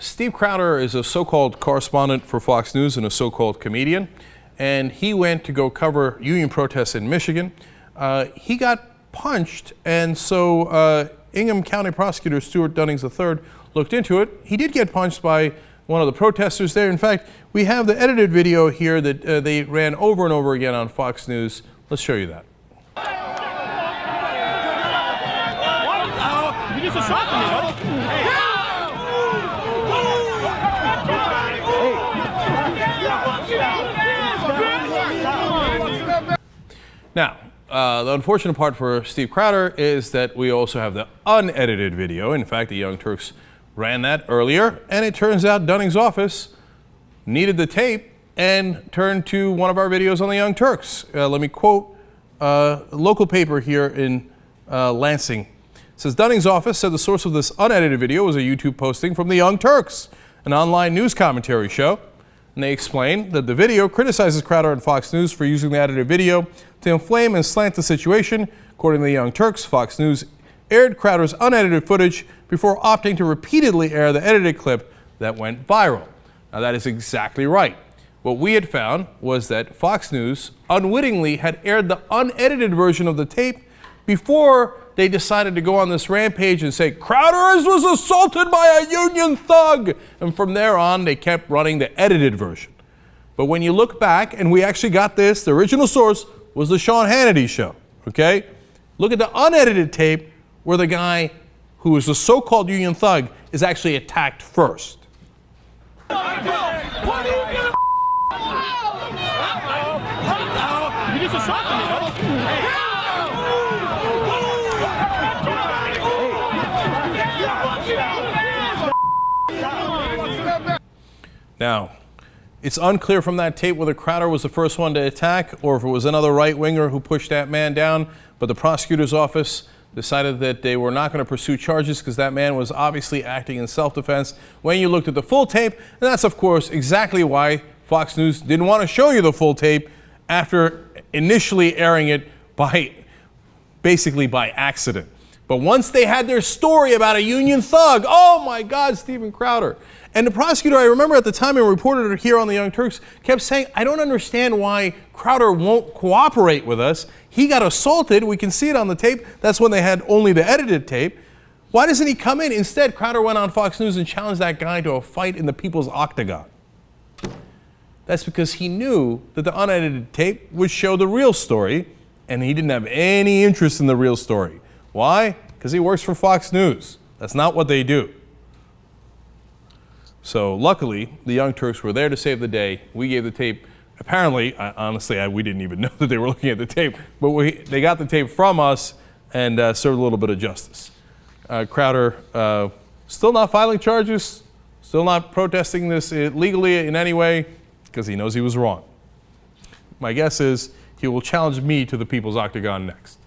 Steve Crowder is a so-called correspondent for Fox News and a so-called comedian, and he went to go cover union protests in Michigan. He got punched, and so Ingham County Prosecutor Stuart Dunnings III looked into it. He did get punched by one of the protesters there. In fact, we have the edited video here that they ran over and over again on Fox News. Let's show you that. You just assaulted me, huh? Now, the unfortunate part for Steve Crowder is that we also have the unedited video. In fact, the Young Turks ran that earlier, and it turns out Dunning's office needed the tape and turned to one of our videos on the Young Turks. Let me quote a local paper here in Lansing. It says, Dunning's office said the source of this unedited video was a YouTube posting from the Young Turks, an online news commentary show. And they explain that the video criticizes Crowder and Fox News for using the edited video to inflame and slant the situation. According to the Young Turks, Fox News aired Crowder's unedited footage before opting to repeatedly air the edited clip that went viral. Now that is exactly right. What we had found was that Fox News unwittingly had aired the unedited version of the tape before they decided to go on this rampage and say, Crowder was assaulted by a union thug. And from there on, they kept running the edited version. But when you look back, and we actually got this, the original source was the Sean Hannity show, okay? Look at the unedited tape where the guy who is a so-called union thug is actually attacked first. You just assaulted me, huh? Now, it's unclear from that tape whether Crowder was the first one to attack or if it was another right-winger who pushed that man down, but the prosecutor's office decided that they were not going to pursue charges because that man was obviously acting in self-defense. When you looked at the full tape, and that's of course exactly why Fox News didn't want to show you the full tape after initially airing it basically by accident. But once they had their story about a union thug, oh my God, Steven Crowder. And the prosecutor, I remember at the time and reported it here on the Young Turks, kept saying, I don't understand why Crowder won't cooperate with us. He got assaulted. We can see it on the tape. That's when they had only the edited tape. Why doesn't he come in? Instead, Crowder went on Fox News and challenged that guy to a fight in the People's Octagon. That's because he knew that the unedited tape would show the real story, and he didn't have any interest in the real story. Why? Because he works for Fox News. That's not what they do. So luckily, the Young Turks were there to save the day. We gave the tape. Apparently, honestly, we didn't even know that they were looking at the tape, but they got the tape from us and served a little bit of justice. Crowder still not filing charges, still not protesting this legally in any way because he knows he was wrong. My guess is he will challenge me to the People's Octagon next.